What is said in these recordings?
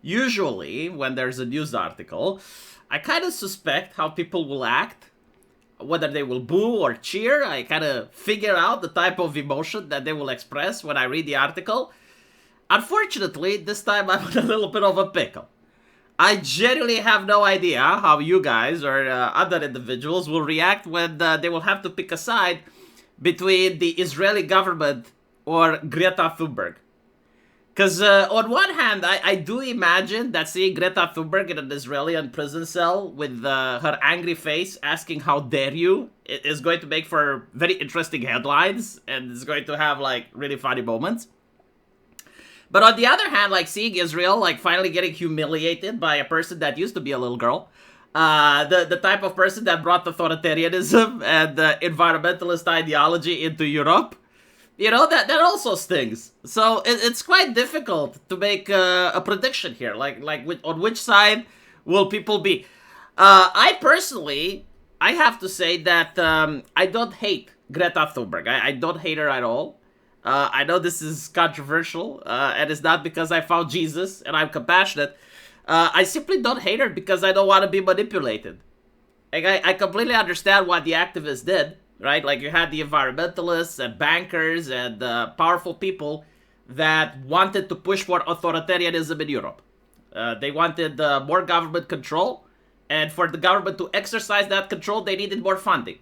usually when there's a news article, I kind of suspect how people will act, whether they will boo or cheer. I kind of figure out the type of emotion that they will express when I read the article. Unfortunately, this time I'm in a little bit of a pickle. I genuinely have no idea how you guys or other individuals will react when they will have to pick a side between the Israeli government or Greta Thunberg. Because on one hand, I do imagine that seeing Greta Thunberg in an Israeli prison cell with her angry face asking, "How dare you?" is going to make for very interesting headlines, and it's going to have like really funny moments. But on the other hand, like seeing Israel like finally getting humiliated by a person that used to be a little girl, the type of person that brought authoritarianism and environmentalist ideology into Europe, you know, that also stings. So it's quite difficult to make a prediction here. On which side will people be? I personally, I have to say that I don't hate Greta Thunberg. I don't hate her at all. I know this is controversial, and it's not because I found Jesus and I'm compassionate. I simply don't hate her because I don't want to be manipulated. Like, I completely understand what the activists did, right? Like, you had the environmentalists and bankers and powerful people that wanted to push for authoritarianism in Europe. They wanted more government control, and for the government to exercise that control, they needed more funding.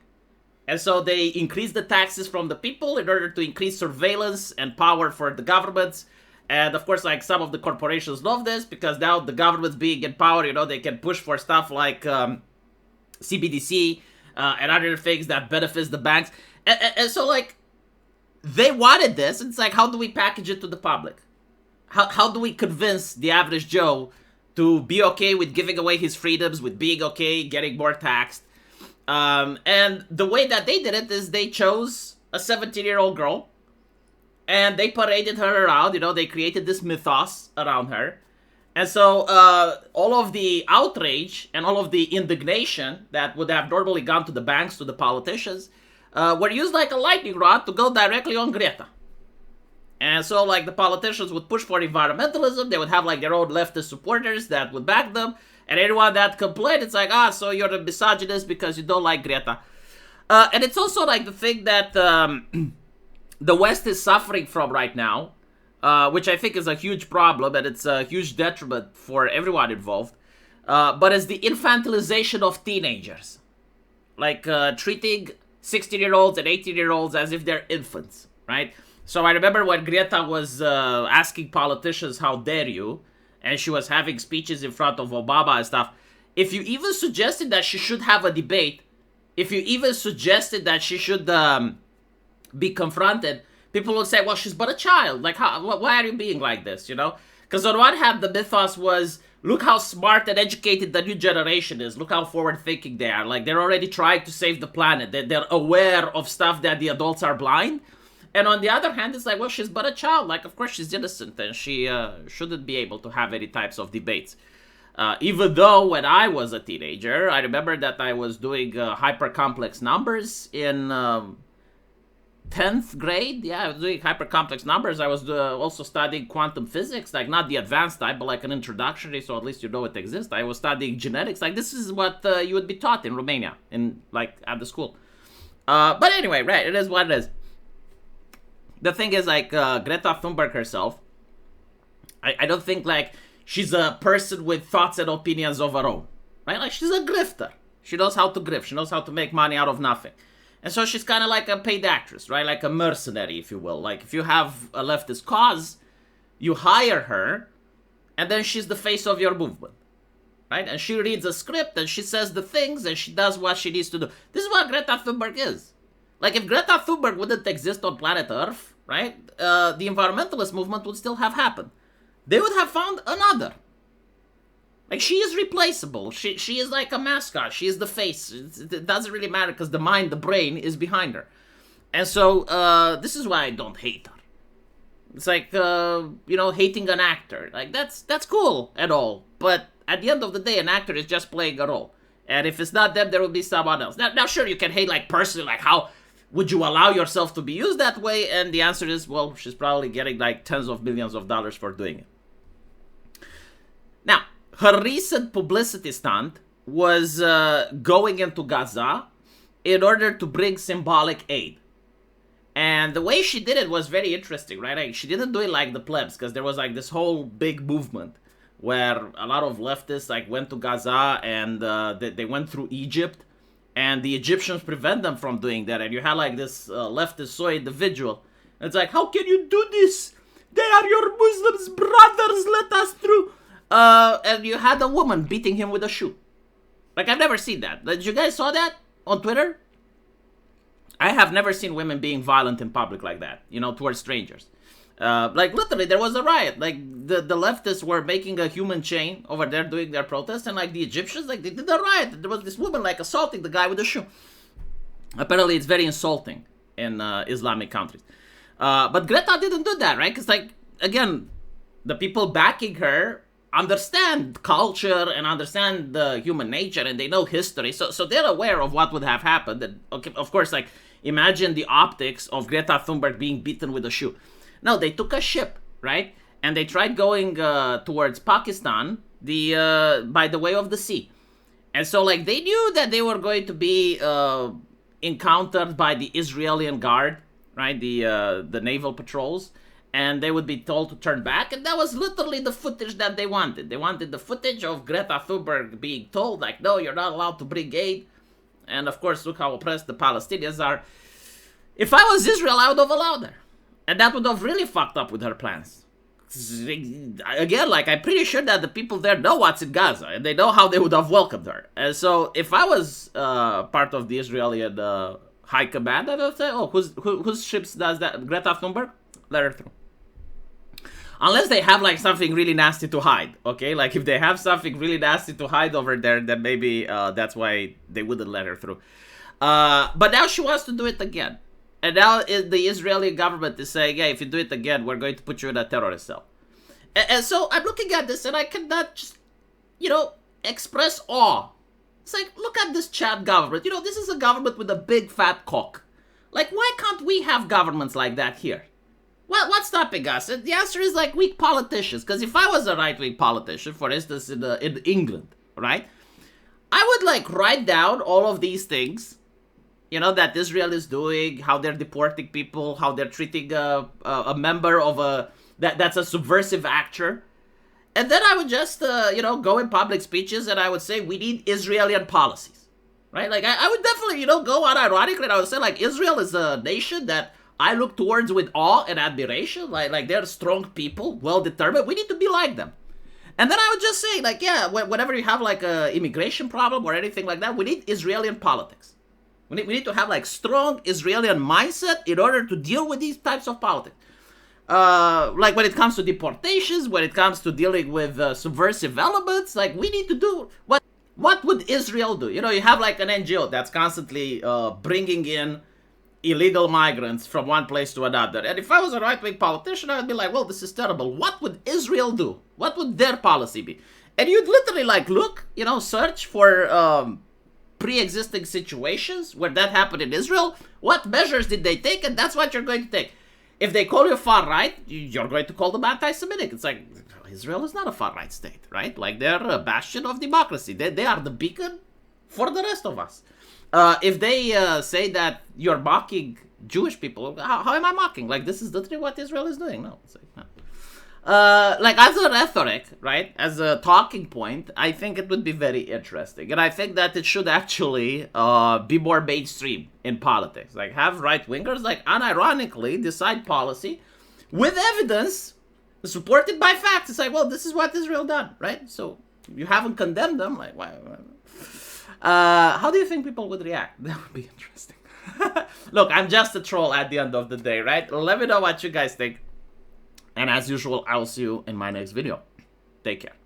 And so they increased the taxes from the people in order to increase surveillance and power for the governments. And of course, like some of the corporations love this because now the government's being in power, you know, they can push for stuff like CBDC and other things that benefits the banks. And so like they wanted this. And it's like, how do we package it to the public? How do we convince the average Joe to be okay with giving away his freedoms, with being okay getting more taxed? And the way that they did it is they chose a 17-year-old girl and they paraded her around, you know, they created this mythos around her. And so all of the outrage and all of the indignation that would have normally gone to the banks, to the politicians, were used like a lightning rod to go directly on Greta. And so like the politicians would push for environmentalism, they would have like their own leftist supporters that would back them. And anyone that complained, it's like, so you're a misogynist because you don't like Greta. And it's also like the thing that the West is suffering from right now, which I think is a huge problem, and it's a huge detriment for everyone involved. But it's the infantilization of teenagers. Like treating 16-year-olds and 18-year-olds as if they're infants, right? So I remember when Greta was asking politicians, "How dare you?" and she was having speeches in front of Obama and stuff, if you even suggested that she should have a debate, if you even suggested that she should be confronted, people would say, well, she's but a child. Like, why are you being like this, you know? Because on one hand, the mythos was, look how smart and educated the new generation is. Look how forward-thinking they are. Like, they're already trying to save the planet. They're aware of stuff that the adults are blind. And on the other hand, it's like, well, she's but a child. Like, of course, she's innocent, and she shouldn't be able to have any types of debates. Even though when I was a teenager, I remember that I was doing hyper-complex numbers in 10th grade. Yeah, I was doing hyper-complex numbers. I was also studying quantum physics, like not the advanced type, but like an introductory, so at least you know it exists. I was studying genetics. Like, this is what you would be taught in Romania, at the school. But anyway, right, it is what it is. The thing is, like, Greta Thunberg herself, I don't think, like, she's a person with thoughts and opinions of her own, right? Like, she's a grifter. She knows how to grift. She knows how to make money out of nothing. And so she's kind of like a paid actress, right? Like a mercenary, if you will. Like, if you have a leftist cause, you hire her, and then she's the face of your movement, right? And she reads a script, and she says the things, and she does what she needs to do. This is what Greta Thunberg is. Like, if Greta Thunberg wouldn't exist on planet Earth, right, the environmentalist movement would still have happened. They would have found another. Like, she is replaceable. She is like a mascot. She is the face. It doesn't really matter because the mind, the brain is behind her. And so, this is why I don't hate her. It's like, hating an actor. Like, that's cool and all. But at the end of the day, an actor is just playing a role. And if it's not them, there will be someone else. Now sure, you can hate, like, personally, like, how would you allow yourself to be used that way? And the answer is, well, she's probably getting, like, tens of millions of dollars for doing it. her recent publicity stunt was going into Gaza in order to bring symbolic aid. And the way she did it was very interesting, right? Like, she didn't do it like the plebs, because there was like this whole big movement where a lot of leftists like went to Gaza and they went through Egypt, and the Egyptians prevent them from doing that. And you had like this leftist soy individual. And it's like, how can you do this? They are your Muslims brothers, let us through. And you had a woman beating him with a shoe. Like, I've never seen that. Did you guys saw that on Twitter? I have never seen women being violent in public like that, you know, towards strangers. Like, literally, there was a riot. Like, the leftists were making a human chain over there doing their protest, and, like, the Egyptians, like, they did a riot. There was this woman, like, assaulting the guy with a shoe. Apparently, it's very insulting in Islamic countries. But Greta didn't do that, right? Because, like, again, the people backing her understand culture and understand the human nature, and they know history, so they're aware of what would have happened. And, okay, of course, like, imagine the optics of Greta Thunberg being beaten with a shoe. No, they took a ship, right? And they tried going towards Pakistan by the way of the sea. And so, like, they knew that they were going to be encountered by the Israeli Guard, right? The naval patrols. And they would be told to turn back, and that was literally the footage that they wanted. They wanted the footage of Greta Thunberg being told, like, no, you're not allowed to bring aid. And of course, look how oppressed the Palestinians are. If I was Israel, I would have allowed her. And that would have really fucked up with her plans. Again, like, I'm pretty sure that the people there know what's in Gaza, and they know how they would have welcomed her. And so, if I was part of the Israeli high command, I would say, oh, whose ships does that? Greta Thunberg? Let her through. Unless they have, like, something really nasty to hide, okay? Like, if they have something really nasty to hide over there, then maybe that's why they wouldn't let her through. But now she wants to do it again. And now the Israeli government is saying, yeah, if you do it again, we're going to put you in a terrorist cell. And so I'm looking at this, and I cannot just, you know, express awe. It's like, look at this Chad government. You know, this is a government with a big fat cock. Like, why can't we have governments like that here? Well, what's stopping us? And the answer is, like, weak politicians. Because if I was a right-wing politician, for instance, in England, right? I would, like, write down all of these things, you know, that Israel is doing, how they're deporting people, how they're treating a member of that's a subversive actor. And then I would just, you know, go in public speeches and I would say, we need Israeli policies, right? Like, I would definitely, you know, go on ironically, and I would say, like, Israel is a nation that I look towards with awe and admiration. Like they're strong people, well-determined. We need to be like them. And then I would just say, like, yeah, whenever you have, like, a immigration problem or anything like that, we need Israeli politics. We need to have, like, strong Israeli mindset in order to deal with these types of politics. Like, when it comes to deportations, when it comes to dealing with subversive elements, like, we need to do what would Israel do? You know, you have, like, an NGO that's constantly bringing in illegal migrants from one place to another. And if I was a right-wing politician, I would be like, well, this is terrible. What would Israel do? What would their policy be? And you'd literally, like, look, you know, search for pre-existing situations where that happened in Israel. What measures did they take? And that's what you're going to take. If they call you far-right, you're going to call them anti-Semitic. It's like, Israel is not a far-right state, right? Like, they're a bastion of democracy. They are the beacon for the rest of us. If they say that you're mocking Jewish people, how am I mocking? Like, this is literally what Israel is doing. No, it's like, no. Like, as a rhetoric, right, as a talking point, I think it would be very interesting. And I think that it should actually be more mainstream in politics. Like, have right-wingers, like, unironically decide policy with evidence supported by facts. It's like, well, this is what Israel done, right? So you haven't condemned them. Like, why? How do you think people would react? That would be interesting. Look, I'm just a troll at the end of the day, right? Let me know what you guys think. And as usual, I'll see you in my next video. Take care.